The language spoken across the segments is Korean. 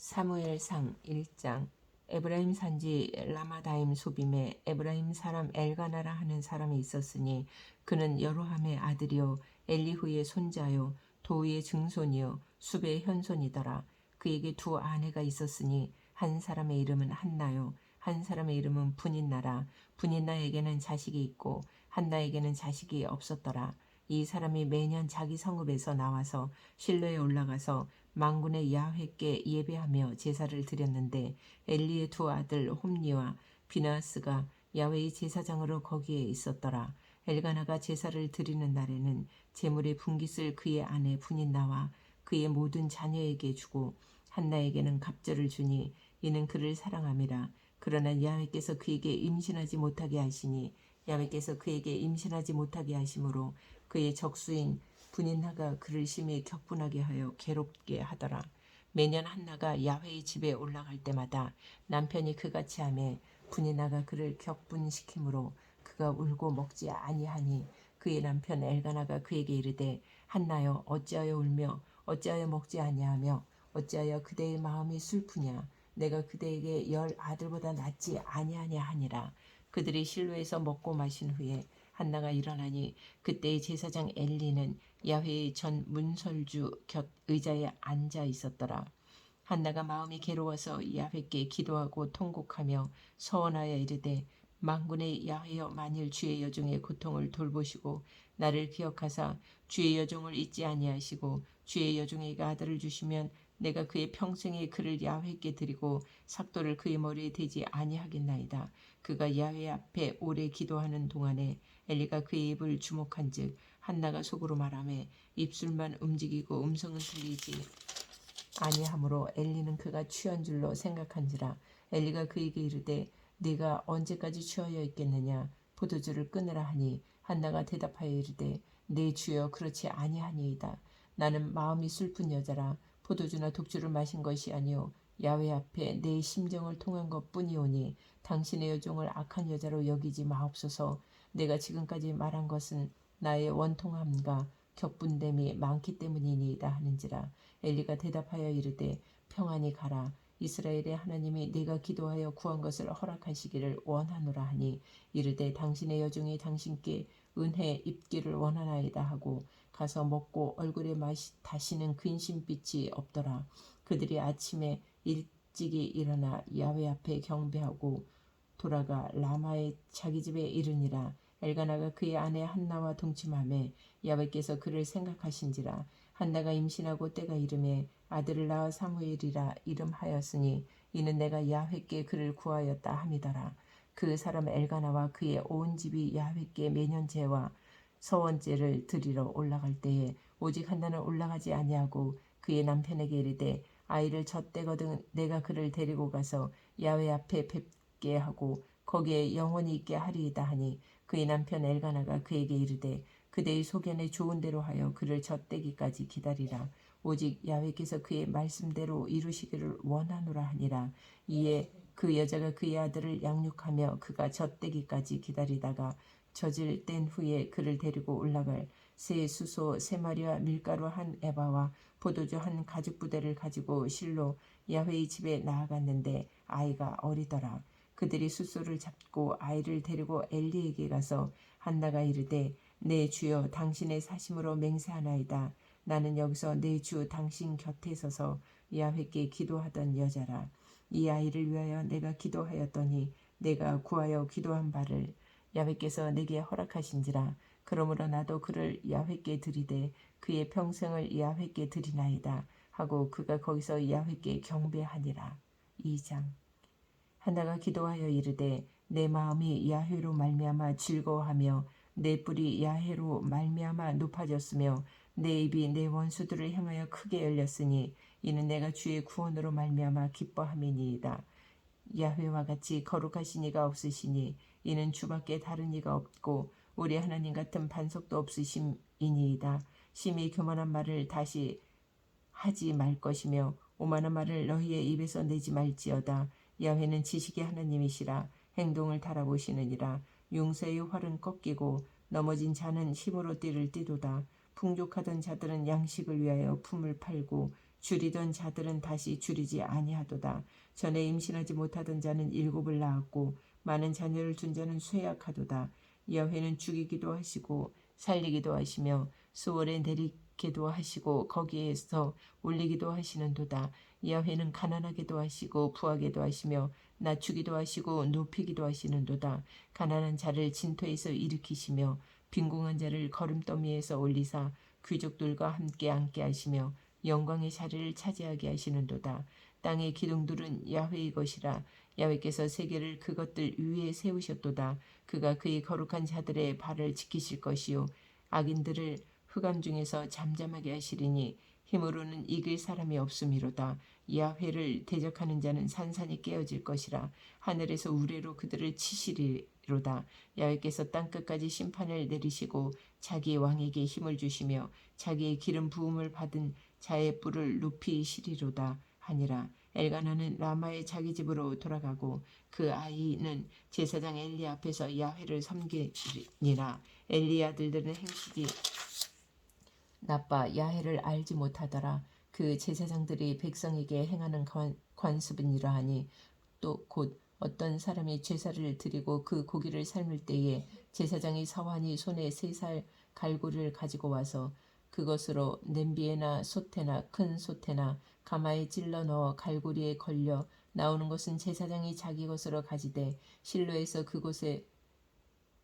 사무엘상 1장. 에브라임 산지 라마다임 소빔에 에브라임 사람 엘가나라 하는 사람이 있었으니 그는 여로함의 아들이요 엘리후의 손자요 도의의 증손이요 숲의 현손이더라. 그에게 두 아내가 있었으니 한 사람의 이름은 한나요 한 사람의 이름은 분인나라. 분인나에게는 자식이 있고 한나에게는 자식이 없었더라. 이 사람이 매년 자기 성읍에서 나와서 실로에 올라가서 만군의 야훼께 예배하며 제사를 드렸는데 엘리의 두 아들 홈니와 비나스가 야훼의 제사장으로 거기에 있었더라. 엘가나가 제사를 드리는 날에는 제물의 분깃을 그의 아내 분인나와 그의 모든 자녀에게 주고 한나에게는 갑절을 주니 이는 그를 사랑함이라. 그러나 야훼께서 그에게 임신하지 못하게 하시니 야훼께서 그에게 임신하지 못하게 하심으로 그의 적수인 분인나가 그를 심히 격분하게 하여 괴롭게 하더라. 매년 한나가 야훼의 집에 올라갈 때마다 남편이 그같이 하매 분인나가 그를 격분시키므로 그가 울고 먹지 아니하니 그의 남편 엘가나가 그에게 이르되 한나여 어찌하여 울며 어찌하여 먹지 아니하며 어찌하여 그대의 마음이 슬프냐. 내가 그대에게 10 아들보다 낫지 아니하냐 하니라. 그들이 실로에서 먹고 마신 후에 한나가 일어나니 그때의 제사장 엘리는 야훼의 전 문설주 곁 의자에 앉아 있었더라. 한나가 마음이 괴로워서 야훼께 기도하고 통곡하며 서원하여 이르되 만군의 야훼여 만일 주의 여종의 고통을 돌보시고 나를 기억하사 주의 여종을 잊지 아니하시고 주의 여종에게 아들을 주시면 내가 그의 평생에 그를 야훼께 드리고 삭도를 그의 머리에 대지 아니하겠나이다. 그가 야훼 앞에 오래 기도하는 동안에 엘리가 그의 입을 주목한즉 한나가 속으로 말하매 입술만 움직이고 음성은 들리지 아니하므로 엘리는 그가 취한 줄로 생각한지라. 엘리가 그에게 이르되 네가 언제까지 취하여 있겠느냐. 포도주를 끊으라 하니 한나가 대답하여 이르되 내 주여 그렇지 아니하니이다. 나는 마음이 슬픈 여자라. 포도주나 독주를 마신 것이 아니요 야훼 앞에 내 심정을 통한 것뿐이오니 당신의 여종을 악한 여자로 여기지 마옵소서. 내가 지금까지 말한 것은 나의 원통함과 격분됨이 많기 때문이니이다 하는지라. 엘리가 대답하여 이르되 평안히 가라. 이스라엘의 하나님이 네가 기도하여 구한 것을 허락하시기를 원하노라 하니 이르되 당신의 여종이 당신께 은혜 입기를 원하나이다 하고 가서 먹고 얼굴에 다시는 근심빛이 없더라. 그들이 아침에 일찍이 일어나 야훼 앞에 경배하고 돌아가 라마의 자기 집에 이르니라. 엘가나가 그의 아내 한나와 동침하매 야훼께서 그를 생각하신지라. 한나가 임신하고 때가 이름에 아들을 낳아 사무엘이라 이름하였으니 이는 내가 야훼께 그를 구하였다 함이더라. 그 사람 엘가나와 그의 온 집이 야훼께 매년 제와 서원제를 드리러 올라갈 때에 오직 한나는 올라가지 아니하고 그의 남편에게 이르되 아이를 젖대거든 내가 그를 데리고 가서 야훼 앞에 뵙게 하고 거기에 영원히 있게 하리이다 하니 그의 남편 엘가나가 그에게 이르되 그대의 소견에 좋은 대로 하여 그를 젖대기까지 기다리라. 오직 야훼께서 그의 말씀대로 이루시기를 원하노라 하니라. 이에 그 여자가 그의 아들을 양육하며 그가 젖대기까지 기다리다가 젖을 뗀 후에 그를 데리고 올라갈 새 수소 3마리와 밀가루 1에바와 포도주 1가죽부대를 가지고 실로 야훼의 집에 나아갔는데 아이가 어리더라. 그들이 수소를 잡고 아이를 데리고 엘리에게 가서 한나가 이르되 내 주여 당신의 사심으로 맹세하나이다. 나는 여기서 내 주 당신 곁에 서서 야훼께 기도하던 여자라. 이 아이를 위하여 내가 기도하였더니 내가 구하여 기도한 바를 야훼께서 내게 허락하신지라. 그러므로 나도 그를 야훼께 드리되 그의 평생을 야훼께 드리나이다 하고 그가 거기서 야훼께 경배하니라. 2장. 한나가 기도하여 이르되 내 마음이 야훼로 말미암아 즐거워하며 내 뿔이 야훼로 말미암아 높아졌으며 내 입이 내 원수들을 향하여 크게 열렸으니 이는 내가 주의 구원으로 말미암아 기뻐함이니이다. 야훼와 같이 거룩하신 이가 없으시니 이는 주밖에 다른 이가 없고 우리 하나님 같은 반석도 없으심이니이다. 심히 교만한 말을 다시 하지 말 것이며 오만한 말을 너희의 입에서 내지 말지어다. 야훼는 지식의 하나님이시라. 행동을 달아보시느니라. 용사의 활은 꺾이고 넘어진 자는 힘으로 띠를 띠도다. 풍족하던 자들은 양식을 위하여 품을 팔고 줄이던 자들은 다시 줄이지 아니하도다. 전에 임신하지 못하던 자는 7을 낳았고 많은 자녀를 둔 자는 쇠약하도다. 여호와는 죽이기도 하시고 살리기도 하시며 수월에 내리기도 하시고 거기에서 올리기도 하시는도다. 여호와는 가난하게도 하시고 부하게도 하시며 낮추기도 하시고 높이기도 하시는도다. 가난한 자를 진토에서 일으키시며 빈궁한 자를 거름더미에서 올리사 귀족들과 함께 앉게 하시며 영광의 자리를 차지하게 하시는도다. 땅의 기둥들은 야훼의 것이라. 야훼께서 세계를 그것들 위에 세우셨도다. 그가 그의 거룩한 자들의 발을 지키실 것이요 악인들을 흑암 중에서 잠잠하게 하시리니 힘으로는 이길 사람이 없음이로다. 야훼를 대적하는 자는 산산이 깨어질 것이라. 하늘에서 우레로 그들을 치시리로다. 야훼께서 땅끝까지 심판을 내리시고 자기 왕에게 힘을 주시며 자기의 기름 부음을 받은 자의 뿔을 높이시리로다 하니라. 엘가나는 라마의 자기 집으로 돌아가고 그 아이는 제사장 엘리 앞에서 야훼를 섬기니라. 엘리의 아들들은 행실이 나빠 야훼를 알지 못하더라. 그 제사장들이 백성에게 행하는 관습은 이러하니 또 곧 어떤 사람이 제사를 드리고 그 고기를 삶을 때에 제사장이 서환이 손에 3살 갈고리를 가지고 와서 그것으로 냄비에나 솥에나 큰 솥에나 가마에 찔러 넣어 갈고리에 걸려 나오는 것은 제사장이 자기 것으로 가지되 실로에서 그곳에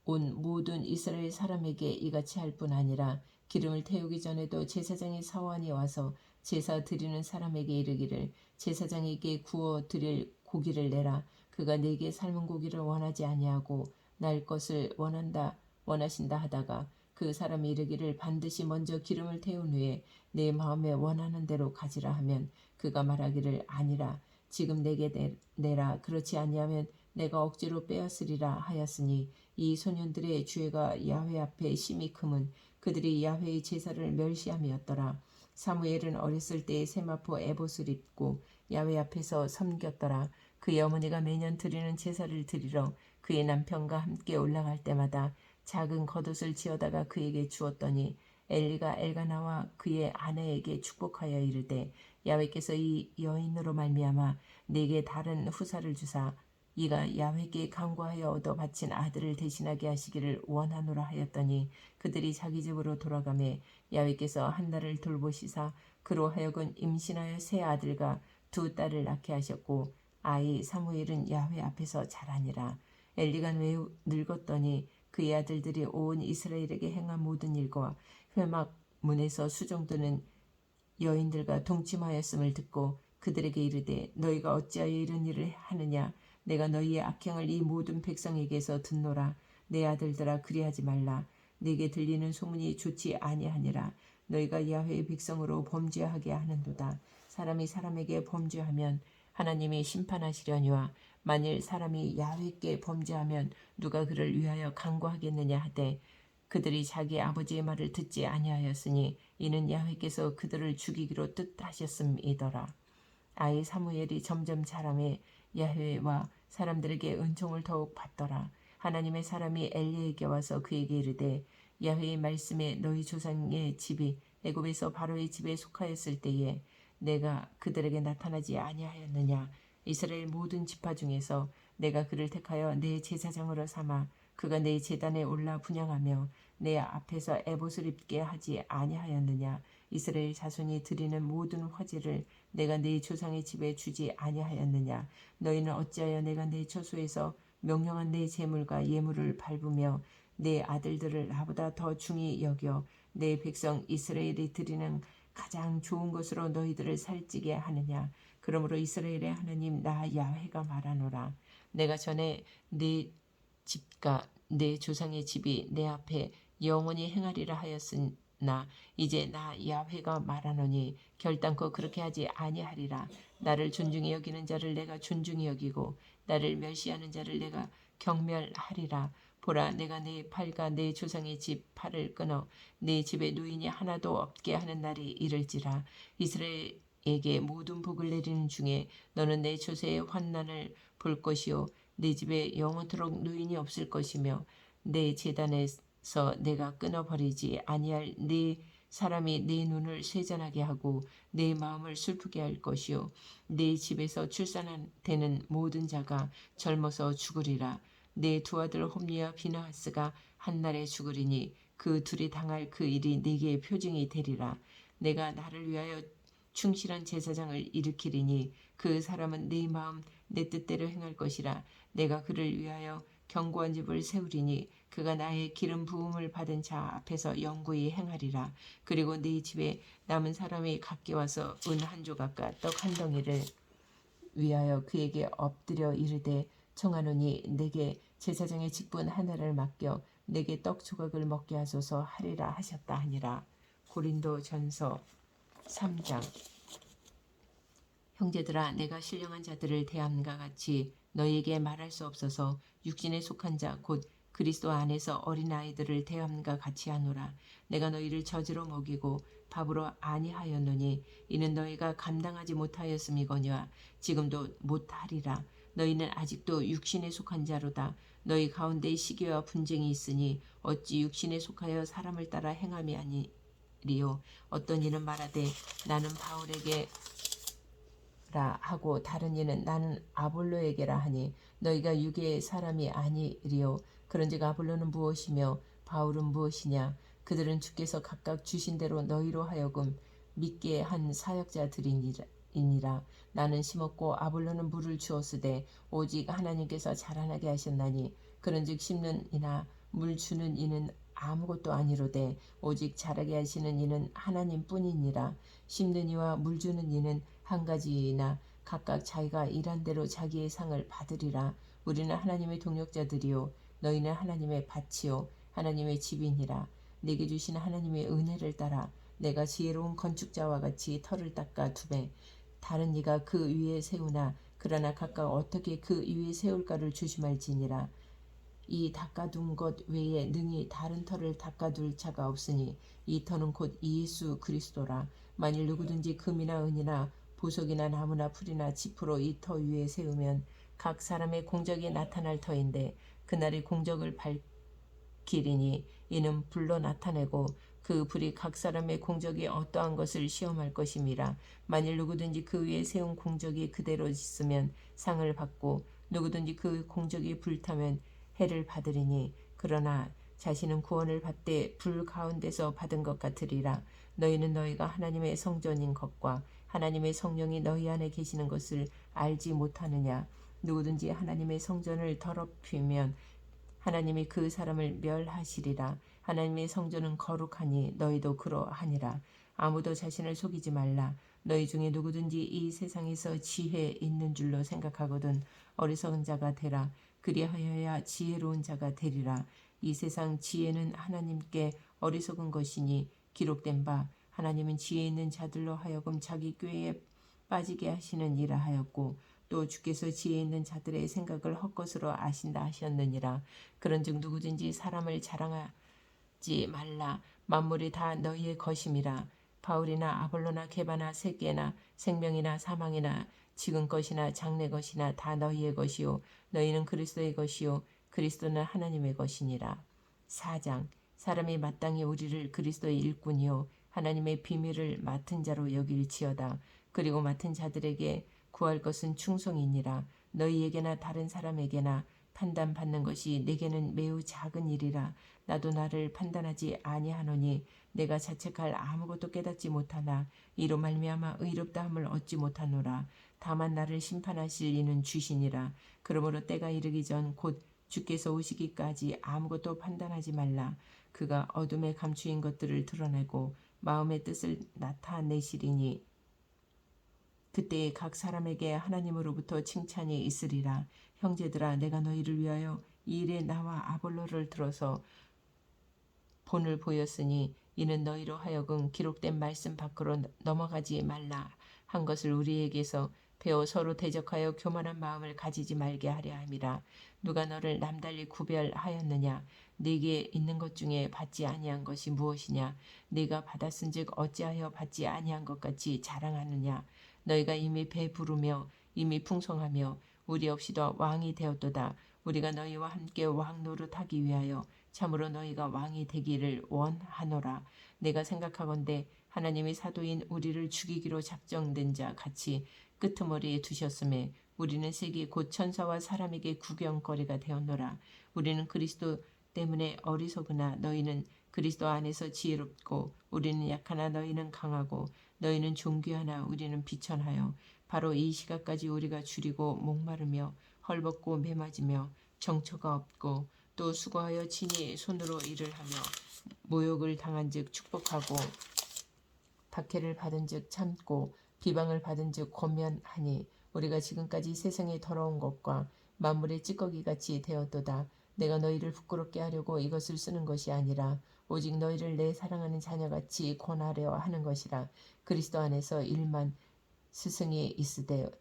온 모든 이스라엘 사람에게 이같이 할 뿐 아니라 기름을 태우기 전에도 제사장의 사원이 와서 제사 드리는 사람에게 이르기를 제사장에게 구워 드릴 고기를 내라. 그가 내게 삶은 고기를 원하지 아니하고 날 것을 원하신다 하다가 그 사람이 이르기를 반드시 먼저 기름을 태운 후에 내 마음에 원하는 대로 가지라 하면 그가 말하기를 아니라 지금 내게 내라. 그렇지 아니하면 내가 억지로 빼앗으리라 하였으니 이 소년들의 죄가 야훼 앞에 심히 크면 그들이 야훼의 제사를 멸시함이었더라. 사무엘은 어렸을 때에 세마포 에봇을 입고 야훼 앞에서 섬겼더라. 그의 어머니가 매년 드리는 제사를 드리러 그의 남편과 함께 올라갈 때마다 작은 겉옷을 지어다가 그에게 주었더니 엘리가 엘가나와 그의 아내에게 축복하여 이르되 야훼께서 이 여인으로 말미암아 네게 다른 후사를 주사 이가 야훼께 간구하여 얻어 바친 아들을 대신하게 하시기를 원하노라 하였더니 그들이 자기 집으로 돌아가매 야훼께서 한나를 돌보시사 그로 하여금 임신하여 세 아들과 2딸을 낳게 하셨고 아이 사무엘은 야훼 앞에서 자라니라. 엘리가 매우 늙었더니 그의 아들들이 온 이스라엘에게 행한 모든 일과 회막 문에서 수종드는 여인들과 동침하였음을 듣고 그들에게 이르되 너희가 어찌하여 이런 일을 하느냐. 내가 너희의 악행을 이 모든 백성에게서 듣노라. 내 아들들아 그리하지 말라. 네게 들리는 소문이 좋지 아니하니라. 너희가 야훼의 백성으로 범죄하게 하는도다. 사람이 사람에게 범죄하면 하나님이 심판하시려니와 만일 사람이 야훼께 범죄하면 누가 그를 위하여 간구하겠느냐 하되 그들이 자기 아버지의 말을 듣지 아니하였으니 이는 야훼께서 그들을 죽이기로 뜻하셨음이더라. 아이 사무엘이 점점 자라매 야훼와 사람들에게 은총을 더욱 받더라. 하나님의 사람이 엘리에게 와서 그에게 이르되 야훼의 말씀에 너희 조상의 집이 애굽에서 바로의 집에 속하였을 때에 내가 그들에게 나타나지 아니하였느냐. 이스라엘 모든 지파 중에서 내가 그를 택하여 내 제사장으로 삼아 그가 내 제단에 올라 분향하며 내 앞에서 에봇을 입게 하지 아니하였느냐. 이스라엘 자손이 드리는 모든 화제를 내가 내 조상의 집에 주지 아니하였느냐. 너희는 어찌하여 내가 내 처소에서 명령한 내 제물과 예물을 밟으며 내 아들들을 나보다 더 중히 여겨 내 백성 이스라엘이 드리는 가장 좋은 것으로 너희들을 살찌게 하느냐. 그러므로 이스라엘의 하나님 나 야훼가 말하노라. 내가 전에 내 집과 내 조상의 집이 내 앞에 영원히 행하리라 하였으나 이제 나 야훼가 말하노니 결단코 그렇게 하지 아니하리라. 나를 존중히 여기는 자를 내가 존중히 여기고 나를 멸시하는 자를 내가 경멸하리라. 보라 내가 내 팔과 내 조상의 집 팔을 끊어 내 집에 노인이 하나도 없게 하는 날이 이를지라. 이스라엘에게 모든 복을 내리는 중에 너는 내 조세의 환난을 볼 것이요 내 집에 영원토록 노인이 없을 것이며 내 제단에서 내가 끊어버리지 아니할 네 사람이 내 눈을 쇠잔하게 하고 내 마음을 슬프게 할 것이요 내 집에서 출산되는 모든 자가 젊어서 죽으리라. 내 두 아들 홈리와 비나하스가 한날에 죽으리니 그 둘이 당할 그 일이 내게 표징이 되리라. 내가 나를 위하여 충실한 제사장을 일으키리니 그 사람은 내 마음 내 뜻대로 행할 것이라. 내가 그를 위하여 견고한 집을 세우리니 그가 나의 기름 부음을 받은 자 앞에서 영구히 행하리라. 그리고 네 집에 남은 사람이 각기 와서 은 한 조각과 떡 한 덩이를 위하여 그에게 엎드려 이르되 청하노니 내게 제사장의 직분 하나를 맡겨 내게 떡 조각을 먹게 하소서 하리라 하셨다 하니라. 고린도전서 3장. 형제들아 내가 신령한 자들을 대함과 같이 너희에게 말할 수 없어서 육신에 속한 자 곧 그리스도 안에서 어린아이들을 대함과 같이 하노라. 내가 너희를 젖으로 먹이고 밥으로 아니하였노니 이는 너희가 감당하지 못하였음이거니와 지금도 못하리라. 너희는 아직도 육신에 속한 자로다. 너희 가운데 시기와 분쟁이 있으니 어찌 육신에 속하여 사람을 따라 행함이 아니리요. 어떤 이는 말하되 나는 바울에게 라 하고 다른 이는 나는 아볼로에게라 하니 너희가 육의 사람이 아니리요. 그런즉 아볼로는 무엇이며 바울은 무엇이냐. 그들은 주께서 각각 주신 대로 너희로 하여금 믿게 한 사역자들이니라. 나는 심었고 아볼로는 물을 주었으되 오직 하나님께서 자라나게 하셨나니 그런즉 심는 이나 물 주는 이는 아무것도 아니로되 오직 자라게 하시는 이는 하나님뿐이니라. 심는 이와 물 주는 이는 한 가지이나 각각 자기가 일한 대로 자기의 상을 받으리라. 우리는 하나님의 동역자들이요 너희는 하나님의 밭이요 하나님의 집이니라. 내게 주신 하나님의 은혜를 따라 내가 지혜로운 건축자와 같이 터를 닦아 두매 다른 이가 그 위에 세우나 그러나 각각 어떻게 그 위에 세울까를 조심할지니라. 이 닦아둔 것 외에 능히 다른 터를 닦아둘 자가 없으니 이 터는 곧 예수 그리스도라. 만일 누구든지 금이나 은이나 보석이나 나무나 풀이나 짚으로 이 터 위에 세우면 각 사람의 공적이 나타날 터인데 그날의 공적을 밝히리니 이는 불로 나타내고 그 불이 각 사람의 공적이 어떠한 것을 시험할 것임이라. 만일 누구든지 그 위에 세운 공적이 그대로 있으면 상을 받고 누구든지 그 공적이 불타면 해를 받으리니 그러나 자신은 구원을 받되 불 가운데서 받은 것 같으리라. 너희는 너희가 하나님의 성전인 것과 하나님의 성령이 너희 안에 계시는 것을 알지 못하느냐. 누구든지 하나님의 성전을 더럽히면 하나님이 그 사람을 멸하시리라. 하나님의 성전은 거룩하니 너희도 그러하니라. 아무도 자신을 속이지 말라. 너희 중에 누구든지 이 세상에서 지혜 있는 줄로 생각하거든 어리석은 자가 되라. 그리하여야 지혜로운 자가 되리라. 이 세상 지혜는 하나님께 어리석은 것이니 기록된 바 하나님은 지혜 있는 자들로 하여금 자기 꾀에 빠지게 하시는 이라 하였고 또 주께서 지혜 있는 자들의 생각을 헛것으로 아신다 하셨느니라. 그런즉 누구든지 사람을 자랑하지 말라. 만물이 다 너희의 것임이라. 바울이나 아볼로나 게바나 세계나 생명이나 사망이나 지금 것이나 장래 것이나 다 너희의 것이요 너희는 그리스도의 것이요 그리스도는 하나님의 것이니라. 4장. 사람이 마땅히 우리를 그리스도의 일꾼이요 하나님의 비밀을 맡은 자로 여길지어다. 그리고 맡은 자들에게 구할 것은 충성이니라. 너희에게나 다른 사람에게나 판단받는 것이 내게는 매우 작은 일이라. 나도 나를 판단하지 아니하노니 내가 자책할 아무것도 깨닫지 못하나 이로 말미암아 의롭다함을 얻지 못하노라. 다만 나를 심판하실 이는 주시니라. 그러므로 때가 이르기 전 곧 주께서 오시기까지 아무것도 판단하지 말라. 그가 어둠에 감추인 것들을 드러내고 마음의 뜻을 나타내시리니 그때에 각 사람에게 하나님으로부터 칭찬이 있으리라. 형제들아 내가 너희를 위하여 이 일에 나와 아볼로를 들어서 본을 보였으니 이는 너희로 하여금 기록된 말씀 밖으로 넘어가지 말라 한 것을 우리에게서 배워 서로 대적하여 교만한 마음을 가지지 말게 하려 함이라. 누가 너를 남달리 구별하였느냐. 네게 있는 것 중에 받지 아니한 것이 무엇이냐. 네가 받았은즉 어찌하여 받지 아니한 것 같이 자랑하느냐. 너희가 이미 배부르며 이미 풍성하며 우리 없이도 왕이 되었도다. 우리가 너희와 함께 왕 노릇하기 위하여 참으로 너희가 왕이 되기를 원하노라. 내가 생각하건대 하나님이 사도인 우리를 죽이기로 작정된 자 같이 끄트머리에 두셨음에 우리는 세계 곧 천사와 사람에게 구경거리가 되었노라. 우리는 그리스도 때문에 어리석으나 너희는 그리스도 안에서 지혜롭고 우리는 약하나 너희는 강하고 너희는 존귀하나 우리는 비천하여 바로 이 시각까지 우리가 줄이고 목마르며 헐벗고 매맞으며 정처가 없고 또 수고하여 친히 손으로 일을 하며 모욕을 당한즉 축복하고 박해를 받은즉 참고 비방을 받은즉 권면하니 우리가 지금까지 세상의 더러운 것과 만물의 찌꺼기같이 되었도다. 내가 너희를 부끄럽게 하려고 이것을 쓰는 것이 아니라 오직 너희를 내 사랑하는 자녀같이 권하려 하는 것이라. 그리스도 안에서 일만 스승이 있으되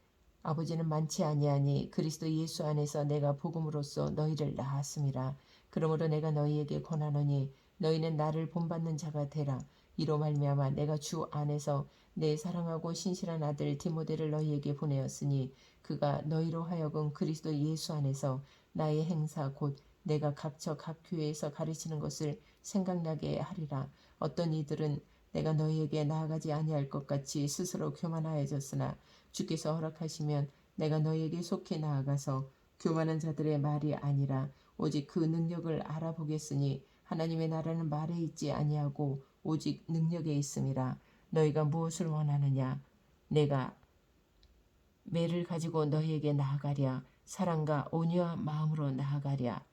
아버지는 많지 아니하니 그리스도 예수 안에서 내가 복음으로써 너희를 낳았음이라. 그러므로 내가 너희에게 권하노니 너희는 나를 본받는 자가 되라. 이로 말미암아 내가 주 안에서 내 사랑하고 신실한 아들 디모데를 너희에게 보내었으니 그가 너희로 하여금 그리스도 예수 안에서 나의 행사 곧 내가 각처 각 교회에서 가르치는 것을 생각나게 하리라. 어떤 이들은 내가 너희에게 나아가지 아니할 것 같이 스스로 교만하여졌으나 주께서 허락하시면 내가 너희에게 속히 나아가서 교만한 자들의 말이 아니라 오직 그 능력을 알아보겠으니 하나님의 나라는 말에 있지 아니하고 오직 능력에 있음이라. 너희가 무엇을 원하느냐? 내가 매를 가지고 너희에게 나아가랴. 사랑과 온유한 마음으로 나아가랴.